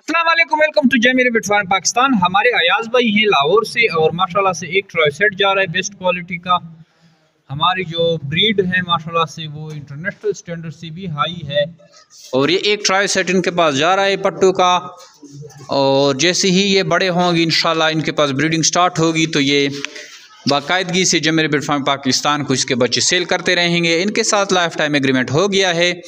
अस्सलाम वालेकुम, welcome to जय मेरे बिट फार्म पाकिस्तान। हमारे अयाज भाई हैं लाहौर से और माशाल्लाह से एक ट्राई सेट जा रहा है बेस्ट क्वालिटी का। हमारी जो ब्रीड है माशाल्लाह से वो इंटरनेशनल स्टैंडर्ड से भी हाई है और ये एक ट्राई सेट इनके पास जा रहा है पट्टू का। और जैसे ही ये बड़े होंगे इंशाल्लाह इनके पास ब्रीडिंग स्टार्ट होगी तो ये बाकायदगी से जय मेरे बिट फार्म पाकिस्तान को इसके बच्चे सेल करते रहेंगे। इनके साथ लाइफ टाइम एग्रीमेंट हो गया है।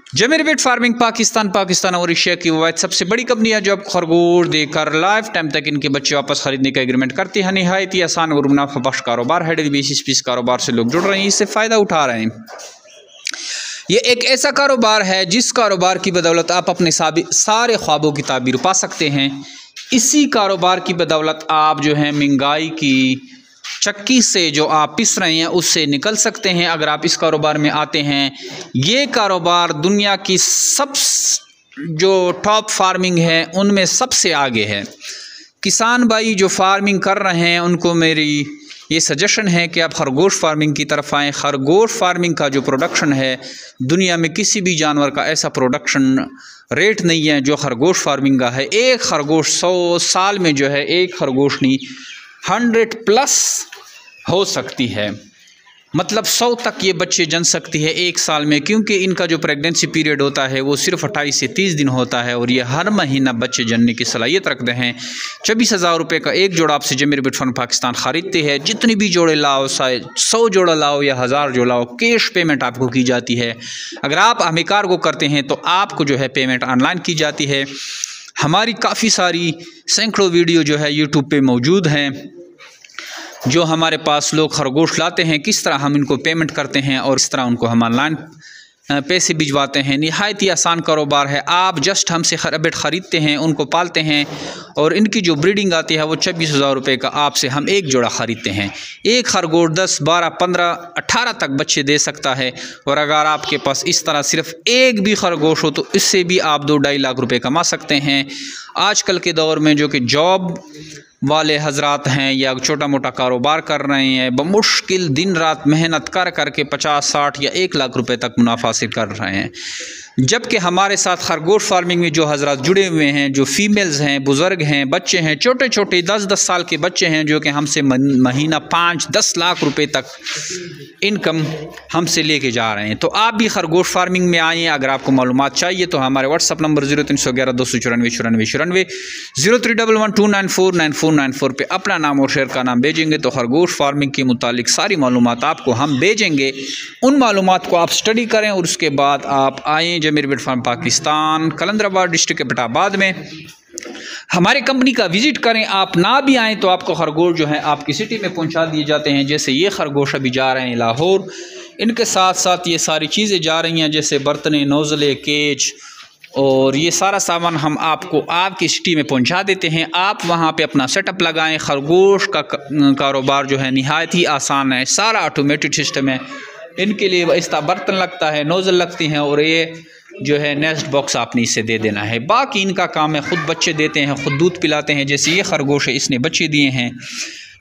जय मेरे बिट फार्मिंग पाकिस्तान और एशिया की वो सबसे बड़ी कंपनी है जो अब खरगोश देकर लाइफ टाइम तक इनके बच्चे वापस खरीदने का एग्रीमेंट करती है। नहायत ही आसान और मुनाफा बख्श कारोबार है। डेली बेसिस पे इस कारोबार से लोग जुड़ रहे हैं, इससे फ़ायदा उठा रहे हैं। ये एक ऐसा कारोबार है जिस कारोबार की बदौलत आप अपने सारे ख्वाबों की ताबीर पा सकते हैं। इसी कारोबार की बदौलत आप जो है महंगाई की चक्की से जो आप पिस रहे हैं उससे निकल सकते हैं अगर आप इस कारोबार में आते हैं। ये कारोबार दुनिया की सब जो टॉप फार्मिंग है उनमें सबसे आगे है। किसान भाई जो फार्मिंग कर रहे हैं उनको मेरी ये सजेशन है कि आप खरगोश फार्मिंग की तरफ आएँ। खरगोश फार्मिंग का जो प्रोडक्शन है दुनिया में किसी भी जानवर का ऐसा प्रोडक्शन रेट नहीं है जो खरगोश फार्मिंग का है। एक खरगोश 100 साल में जो है एक खरगोश नहीं 100+ हो सकती है, मतलब 100 तक ये बच्चे जन सकती है एक साल में, क्योंकि इनका जो प्रेगनेंसी पीरियड होता है वो सिर्फ 28 से 30 दिन होता है और ये हर महीना बच्चे जनने की सलाहियत रखते हैं। 24,000 रुपये का एक जोड़ा आपसे जय मेरे बिट फार्म पाकिस्तान ख़रीदते हैं। जितनी भी जोड़े लाओ, 100 जोड़ा लाओ या 1000 जोड़ा लाओ, कैश पेमेंट आपको की जाती है। अगर आप हमें कार्गो करते हैं तो आपको जो है पेमेंट ऑनलाइन की जाती है। हमारी काफ़ी सारी सैकड़ों वीडियो जो है यूट्यूब पे मौजूद हैं जो हमारे पास लोग खरगोश लाते हैं, किस तरह हम इनको पेमेंट करते हैं और इस तरह उनको हम ऑनलाइन पैसे भिजवाते हैं। निहायत ही आसान कारोबार है। आप जस्ट हमसे रैबिट ख़रीदते हैं, उनको पालते हैं और इनकी जो ब्रीडिंग आती है वो 24,000 रुपये का आपसे हम एक जोड़ा ख़रीदते हैं। एक खरगोश 10, 12, 15, 18 तक बच्चे दे सकता है। और अगर आपके पास इस तरह सिर्फ एक भी खरगोश हो तो इससे भी आप 2-2.5 लाख रुपये कमा सकते हैं। आजकल के दौर में जो कि जॉब वाले हजरात हैं या छोटा मोटा कारोबार कर रहे हैं, बमुश्किल दिन रात मेहनत कर करके 50, 60 या 1 लाख रुपए तक मुनाफा हासिल कर रहे हैं। जबकि हमारे साथ खरगोश फार्मिंग में जो हजरात जुड़े हुए हैं, जो फीमेल्स हैं, बुज़ुर्ग हैं, बच्चे हैं, छोटे छोटे 10-10 साल के बच्चे हैं जो कि हमसे महीना 5-10 लाख रुपए तक इनकम हमसे लेके जा रहे हैं। तो आप भी खरगोश फार्मिंग में आइए। अगर आपको मालूमात चाहिए तो हमारे व्हाट्सअप नंबर 0311 294 94 031129499494 पे अपना नाम और शहर का नाम भेजेंगे तो खरगोश फार्मिंग के मुतालिक सारी मालूमात आपको हम भेजेंगे। उन मालूमात को आप स्टडी करें और उसके बाद आप आएँ जय मेरे बिट फार्म पाकिस्तान, कलंदराबाद डिस्ट्रिक्ट के पटाबाद में हमारे कंपनी का विज़िट करें। आप ना भी आएँ तो आपको खरगोश जो है आपकी सिटी में पहुंचा दिए जाते हैं। जैसे ये खरगोश अभी जा रहे हैं लाहौर, इनके साथ साथ ये सारी चीज़ें जा रही हैं जैसे बर्तने, नोज़ले, केज और ये सारा सामान हम आपको आपकी सिटी में पहुंचा देते हैं। आप वहां पे अपना सेटअप लगाएं। खरगोश का कारोबार जो है निहायत ही आसान है, सारा ऑटोमेटेड सिस्टम है। इनके लिए इस्ता बर्तन लगता है, नोज़ल लगती हैं और ये जो है नेस्ट बॉक्स आपने इसे दे देना है। बाकी इनका काम है खुद बच्चे देते हैं, खुद दूध पिलाते हैं। जैसे ये खरगोश है, इसने बच्चे दिए हैं।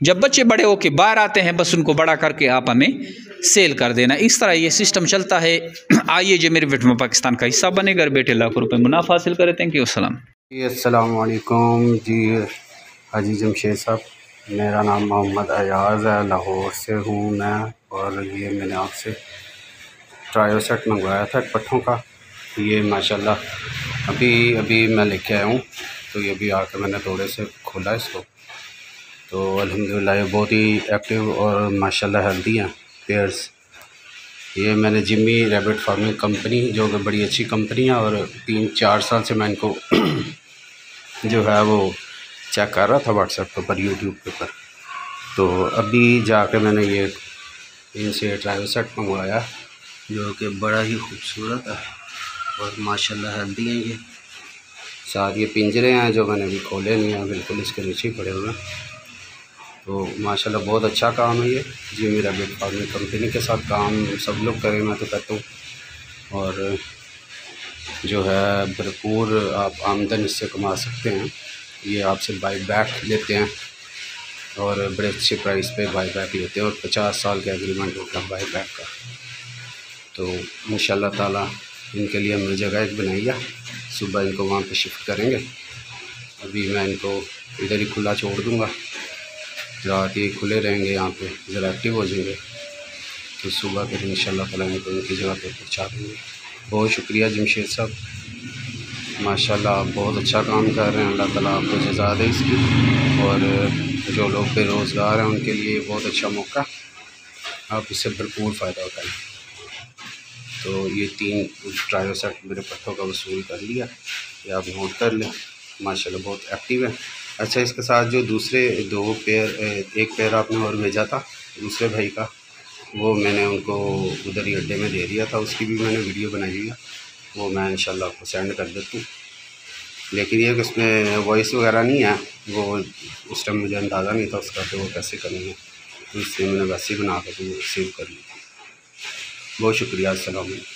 जब बच्चे बड़े होके बाहर आते हैं बस उनको बड़ा करके आप हमें सेल कर देना। इस तरह ये सिस्टम चलता है। आइए जो मेरे बिट फार्म पाकिस्तान का हिस्सा बने, घर बैठे लाखों रुपए मुनाफा हासिल करें। Thank you. जी अस्सलाम वालेकुम जी हाजी जमशेद साहब, मेरा नाम मोहम्मद अयाज़ है, लाहौर से हूँ मैं। और ये मैंने आपसे ट्रायो सेट मंगवाया था पट्ठों का। ये माशाल्लाह अभी मैं लेके आया हूँ। तो ये भी आकर मैंने थोड़े से खोला इसको, तो अल्हम्दुलिल्लाह ये बहुत ही एक्टिव और माशाल्लाह हेल्दी हैं पेयर्स। ये मैंने जिम्मी रैबिट फार्मिंग कंपनी जो कि बड़ी अच्छी कंपनी है और 3-4 साल से मैं इनको जो है वो चेक कर रहा था व्हाट्सएप पर, यूट्यूब पे पर। तो अभी जाके मैंने ये इनसे ट्रायल सेट मंगवाया जो कि बड़ा ही खूबसूरत है और माशाल्लाह हेल्दी हैं। ये साथ ये पिंजरे हैं जो मैंने अभी खोले नहीं हैं, बिल्कुल इसके नीचे पड़े हुए हैं। तो माशाल्लाह बहुत अच्छा काम है ये जिम्मी रैबिट फार्मिंग कंपनी के साथ काम सब लोग करें, मैं तो कहता हूँ। और जो है भरपूर आप आमदन इससे कमा सकते हैं। ये आपसे बाई बैक लेते हैं और बड़े अच्छे प्राइस पे बाई बैक लेते हैं और 50 साल का एग्रीमेंट होता है बाई बैक का। तो इंशाल्लाह ताला इनके लिए हमने जगह एक बनाई है, सुबह इनको वहाँ पे शिफ्ट करेंगे। अभी मैं इनको इधर ही खुला छोड़ दूँगा, रात ये खुले रहेंगे, यहाँ पे ज़रा एक्टिव हो जाएंगे, तो सुबह फिर इंशाल्लाह ताला इनको इनकी जगह पे पहुँचा देंगे। बहुत शुक्रिया जमशेद साहब, माशाल्लाह आप बहुत अच्छा काम कर रहे हैं, अल्लाह ताला आपको जज़ा दे इसकी। और जो लोग बेरोज़गार हैं उनके लिए बहुत अच्छा मौका, आप इससे भरपूर फ़ायदा उठाएँ। तो ये 3 ट्रायो सेट मेरे पत्तों का वसूल कर लिया, ये आप नोट कर लें। माशाल्लाह बहुत एक्टिव है। अच्छा, इसके साथ जो दूसरे 2 पेयर, एक पेयर आपने और भेजा था दूसरे भाई का, वो मैंने उनको उधर ही अड्डे में दे दिया था, उसकी भी मैंने वीडियो बनाई हुई है, वो मैं इंशाल्लाह आपको सेंड कर देता हूँ। लेकिन ये कि उसमें वॉइस वगैरह नहीं है, वो उस टाइम मुझे अंदाज़ा नहीं था उसका कि वो कैसे करनी है, तो इसलिए मैंने वैसे ही बना कर तो सेव कर ली। बहुत शुक्रिया। अस्सलाम वालेकुम।